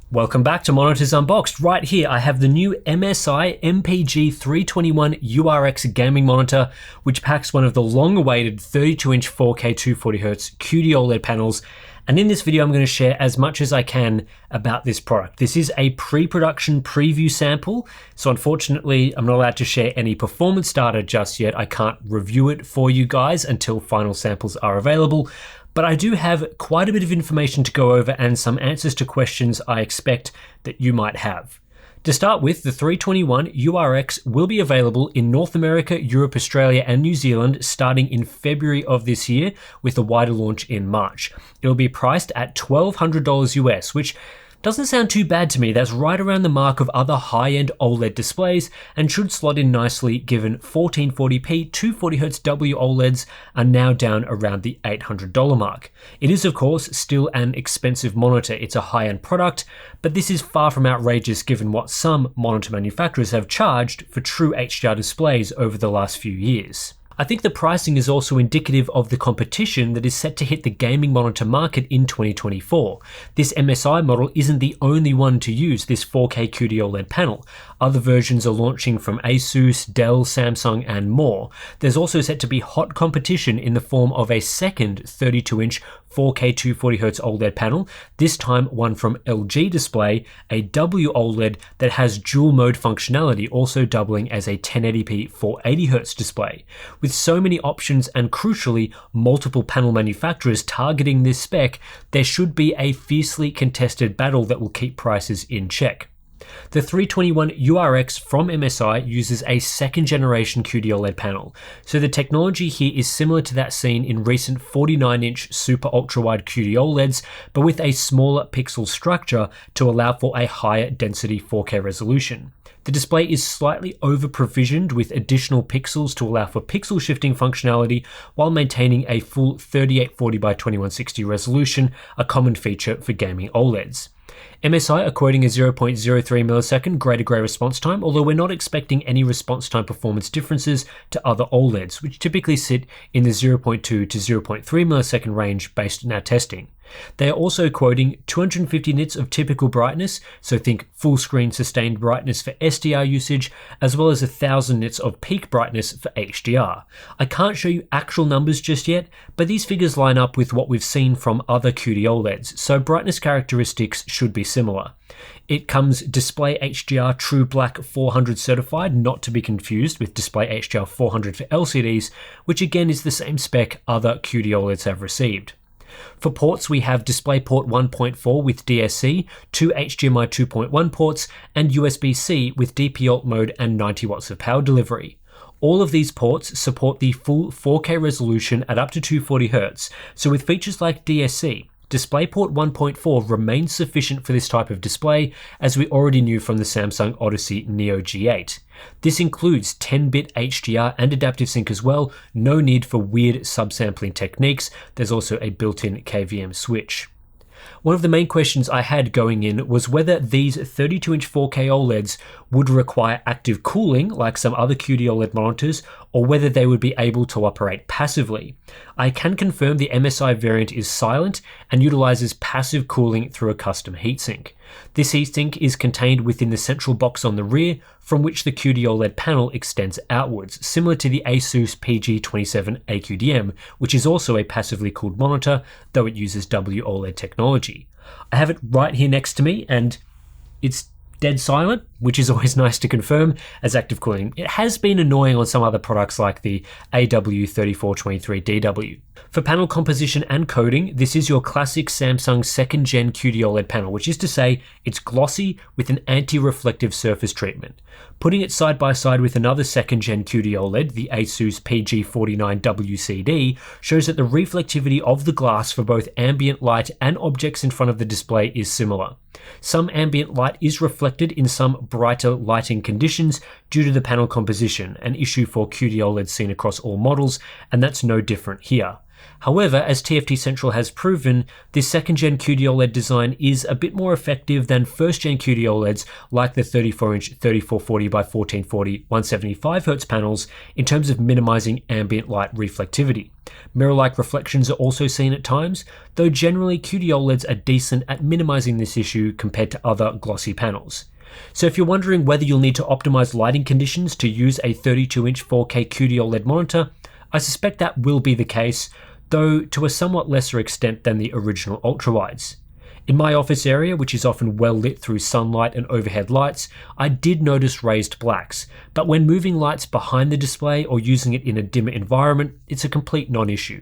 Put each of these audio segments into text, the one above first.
Welcome back to Monitors Unboxed. Right here I have the new MSI MPG 321 URX gaming monitor, which packs one of the long-awaited 32-inch 4K 240Hz QD-OLED panels. And in this video I'm going to share as much as I can about this product. This is a pre-production preview sample, so unfortunately I'm not allowed to share any performance data just yet. I can't review it for you guys until final samples are available. But I do have quite a bit of information to go over and some answers to questions I expect that you might have. To start with, the 321 URX will be available in North America, Europe, Australia, and New Zealand starting in February of this year, with a wider launch in March. It'll be priced at $1,200 US, which doesn't sound too bad to me. That's right around the mark of other high-end OLED displays and should slot in nicely given 1440p 240Hz WOLEDs are now down around the $800 mark. It is of course still an expensive monitor. It's a high-end product, but this is far from outrageous given what some monitor manufacturers have charged for true HDR displays over the last few years. I think the pricing is also indicative of the competition that is set to hit the gaming monitor market in 2024. This MSI model isn't the only one to use this 4K QD-OLED panel. Other versions are launching from Asus, Dell, Samsung, and more. There's also set to be hot competition in the form of a second 32-inch 4K 240Hz OLED panel, this time one from LG Display, a WOLED that has dual mode functionality, also doubling as a 1080p 480Hz display. With so many options and crucially multiple panel manufacturers targeting this spec, there should be a fiercely contested battle that will keep prices in check. The 321 URX from MSI uses a second generation QD-OLED panel, so the technology here is similar to that seen in recent 49-inch super ultra-wide QD-OLEDs, but with a smaller pixel structure to allow for a higher density 4K resolution. The display is slightly over-provisioned with additional pixels to allow for pixel shifting functionality while maintaining a full 3840 by 2160 resolution, a common feature for gaming OLEDs. MSI are quoting a 0.03 millisecond greater grey response time, although we're not expecting any response time performance differences to other OLEDs, which typically sit in the 0.2 to 0.3 millisecond range based on our testing. They are also quoting 250 nits of typical brightness, so think full screen sustained brightness for SDR usage, as well as 1000 nits of peak brightness for HDR. I can't show you actual numbers just yet, but these figures line up with what we've seen from other QD-OLEDs, so brightness characteristics should be similar. It comes Display HDR True Black 400 certified, not to be confused with Display HDR 400 for LCDs, which again is the same spec other QD-OLEDs have received. For ports, we have DisplayPort 1.4 with DSC, two HDMI 2.1 ports, and USB-C with DP alt mode and 90 watts of power delivery. All of these ports support the full 4K resolution at up to 240Hz, so with features like DSC, DisplayPort 1.4 remains sufficient for this type of display, as we already knew from the Samsung Odyssey Neo G8. This includes 10-bit HDR and adaptive sync as well, no need for weird subsampling techniques. There's also a built-in KVM switch. One of the main questions I had going in was whether these 32-inch 4K OLEDs would require active cooling like some other QD-OLED monitors, or whether they would be able to operate passively. I can confirm the MSI variant is silent and utilizes passive cooling through a custom heatsink. This heatsink is contained within the central box on the rear, from which the QD-OLED panel extends outwards, similar to the Asus PG27 AQDM, which is also a passively cooled monitor, though it uses WOLED technology. I have it right here next to me, and it's dead silent, which is always nice to confirm as active cooling. It has been annoying on some other products like the AW3423DW. For panel composition and coating, this is your classic Samsung 2nd Gen QD-OLED panel, which is to say it's glossy with an anti-reflective surface treatment. Putting it side by side with another 2nd Gen QD-OLED, the Asus PG49WCD, shows that the reflectivity of the glass for both ambient light and objects in front of the display is similar. Some ambient light is reflected in some brighter lighting conditions due to the panel composition, an issue for QD-OLED seen across all models, and that's no different here. However, as TFT Central has proven, this second-gen QD-OLED design is a bit more effective than first-gen QD-OLEDs like the 34-inch 3440 by 1440 175Hz panels in terms of minimizing ambient light reflectivity. Mirror-like reflections are also seen at times, though generally QD-OLEDs are decent at minimizing this issue compared to other glossy panels. So if you're wondering whether you'll need to optimize lighting conditions to use a 32-inch 4K QD-OLED monitor, I suspect that will be the case, though to a somewhat lesser extent than the original ultrawides. In my office area, which is often well lit through sunlight and overhead lights, I did notice raised blacks, but when moving lights behind the display or using it in a dimmer environment, it's a complete non-issue.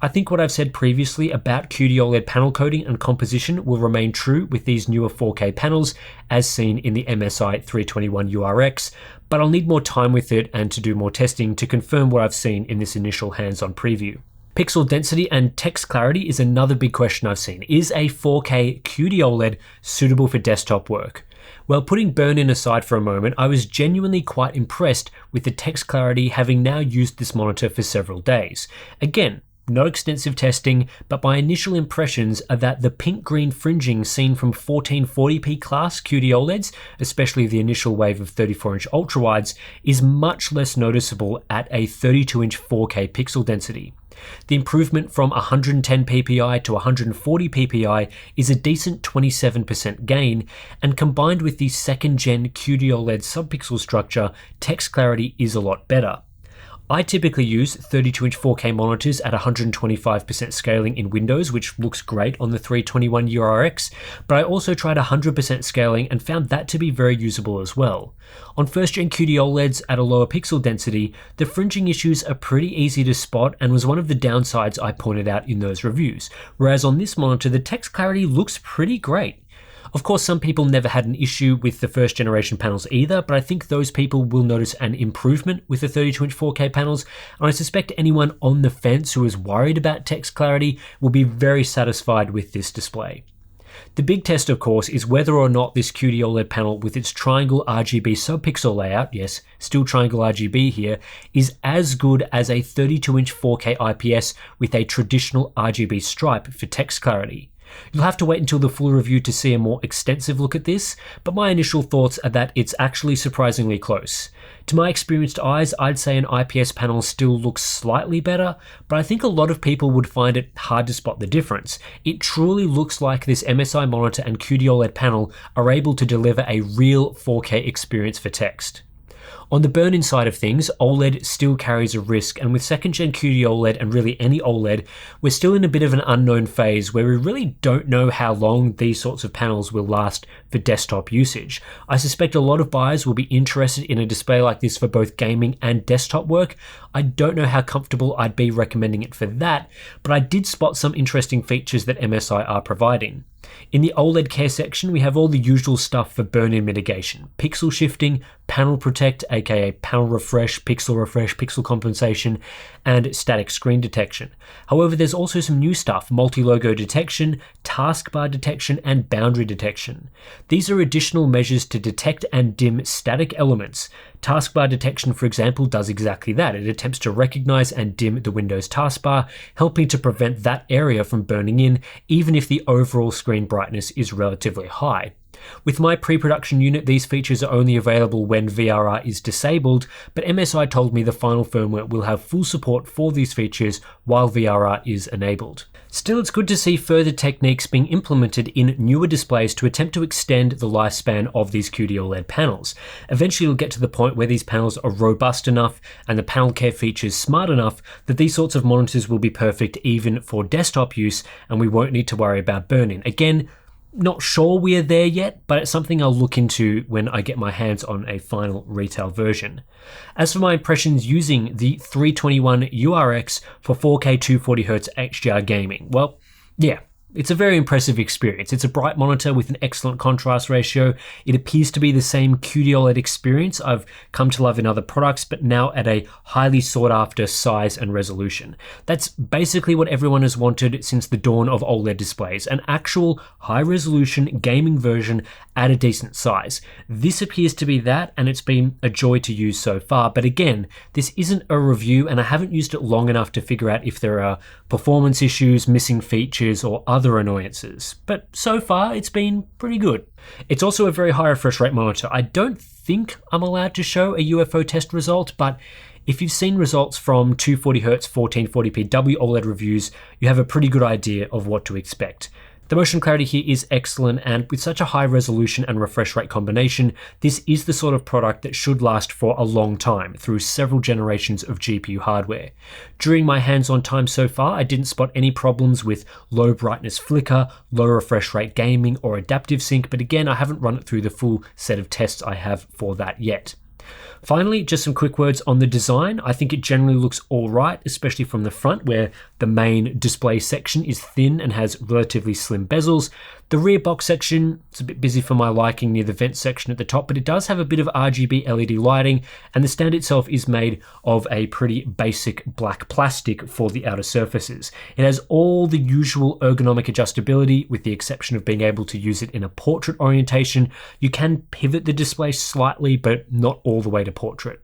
I think what I've said previously about QD-OLED panel coating and composition will remain true with these newer 4K panels as seen in the MSI 321 URX, but I'll need more time with it and to do more testing to confirm what I've seen in this initial hands-on preview. Pixel density and text clarity is another big question I've seen. Is a 4K QD-OLED suitable for desktop work? Well, putting burn-in aside for a moment, I was genuinely quite impressed with the text clarity having now used this monitor for several days. Again, no extensive testing, but my initial impressions are that the pink-green fringing seen from 1440p class QD-OLEDs, especially the initial wave of 34-inch ultrawides, is much less noticeable at a 32-inch 4K pixel density. The improvement from 110 ppi to 140 ppi is a decent 27% gain, and combined with the second-gen QD-OLED subpixel structure, text clarity is a lot better. I typically use 32-inch 4K monitors at 125% scaling in Windows, which looks great on the 321 URX, but I also tried 100% scaling and found that to be very usable as well. On first-gen QD-OLEDs at a lower pixel density, the fringing issues are pretty easy to spot and was one of the downsides I pointed out in those reviews, whereas on this monitor the text clarity looks pretty great. Of course, some people never had an issue with the first generation panels either, but I think those people will notice an improvement with the 32-inch 4K panels, and I suspect anyone on the fence who is worried about text clarity will be very satisfied with this display. The big test, of course, is whether or not this QD-OLED panel with its triangle RGB subpixel layout, yes, still triangle RGB here, is as good as a 32-inch 4K IPS with a traditional RGB stripe for text clarity. You'll have to wait until the full review to see a more extensive look at this, but my initial thoughts are that it's actually surprisingly close. To my experienced eyes, I'd say an IPS panel still looks slightly better, but I think a lot of people would find it hard to spot the difference. It truly looks like this MSI monitor and QD-OLED panel are able to deliver a real 4K experience for text. On the burn-in side of things, OLED still carries a risk, and with second-gen QD-OLED and really any OLED, we're still in a bit of an unknown phase where we really don't know how long these sorts of panels will last for desktop usage. I suspect a lot of buyers will be interested in a display like this for both gaming and desktop work. I don't know how comfortable I'd be recommending it for that, but I did spot some interesting features that MSI are providing. In the OLED care section, we have all the usual stuff for burn-in mitigation: pixel shifting, panel protect, aka panel refresh, pixel compensation, and static screen detection. However, there's also some new stuff: multi-logo detection, taskbar detection, and boundary detection. These are additional measures to detect and dim static elements. Taskbar detection, for example, does exactly that. It attempts to recognize and dim the Windows taskbar, helping to prevent that area from burning in, even if the overall screen brightness is relatively high. With my pre-production unit, these features are only available when VRR is disabled, but MSI told me the final firmware will have full support for these features while VRR is enabled. Still, it's good to see further techniques being implemented in newer displays to attempt to extend the lifespan of these QD-OLED panels. Eventually, it'll get to the point where these panels are robust enough and the panel care features smart enough that these sorts of monitors will be perfect even for desktop use, and we won't need to worry about burn-in. Again, not sure we are there yet, but it's something I'll look into when I get my hands on a final retail version. As for my impressions using the 321 URX for 4K 240Hz HDR gaming, well, yeah, It's a very impressive experience. It's a bright monitor with an excellent contrast ratio. It appears to be the same QD-OLED experience I've come to love in other products, but now at a highly sought after size and resolution. That's basically what everyone has wanted since the dawn of OLED displays, an actual high resolution gaming version at a decent size. This appears to be that, and it's been a joy to use so far. But again, this isn't a review, and I haven't used it long enough to figure out if there are performance issues, missing features, or other annoyances. But so far, it's been pretty good. It's also a very high refresh rate monitor. I don't think I'm allowed to show a UFO test result, but if you've seen results from 240Hz 1440p WOLED reviews, you have a pretty good idea of what to expect. The motion clarity here is excellent, and with such a high resolution and refresh rate combination, this is the sort of product that should last for a long time through several generations of GPU hardware. During my hands-on time so far, I didn't spot any problems with low brightness flicker, low refresh rate gaming, or adaptive sync, but again, I haven't run it through the full set of tests I have for that yet. Finally, just some quick words on the design. I think it generally looks alright, especially from the front where the main display section is thin and has relatively slim bezels. The rear box section, it's a bit busy for my liking near the vent section at the top, but it does have a bit of RGB LED lighting, and the stand itself is made of a pretty basic black plastic for the outer surfaces. It has all the usual ergonomic adjustability, with the exception of being able to use it in a portrait orientation. You can pivot the display slightly, but not all the way to portrait.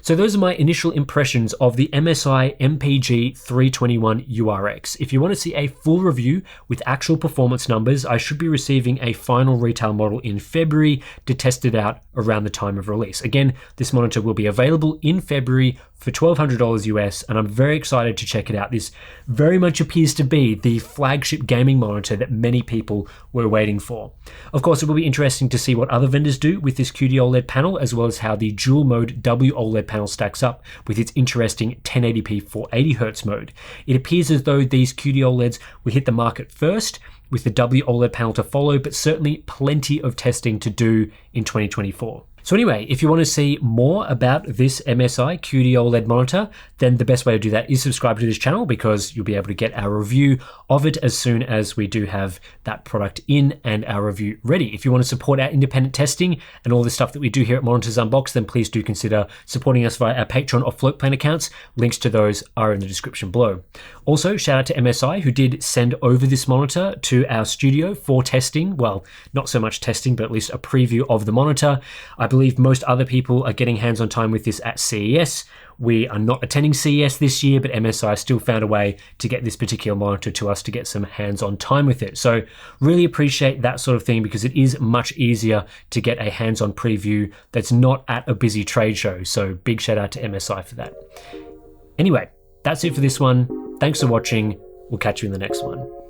So those are my initial impressions of the MSI MPG 321 URX. If you want to see a full review with actual performance numbers, I should be receiving a final retail model in February to test it out around the time of release. Again, this monitor will be available in February for $1,200 US, and I'm very excited to check it out. This very much appears to be the flagship gaming monitor that many people were waiting for. Of course, it will be interesting to see what other vendors do with this QD-OLED panel, as well as how the dual mode WOLED panel stacks up with its interesting 1080p 480Hz mode. It appears as though these QD-OLEDs will hit the market first, with the WOLED panel to follow, but certainly plenty of testing to do in 2024. So anyway, if you want to see more about this MSI QD-OLED monitor, then the best way to do that is subscribe to this channel, because you'll be able to get our review of it as soon as we do have that product in and our review ready. If you want to support our independent testing and all the stuff that we do here at Monitors Unboxed, then please do consider supporting us via our Patreon or Floatplane accounts. Links to those are in the description below. Also, shout out to MSI, who did send over this monitor to our studio for testing. Well, not so much testing, but at least a preview of the monitor. I believe most other people are getting hands-on time with this at CES. We are not attending CES this year, but MSI still found a way to get this particular monitor to us to get some hands-on time with it. So really appreciate that sort of thing, because it is much easier to get a hands-on preview that's not at a busy trade show. So big shout out to MSI for that. Anyway, that's it for this one. Thanks for watching. We'll catch you in the next one.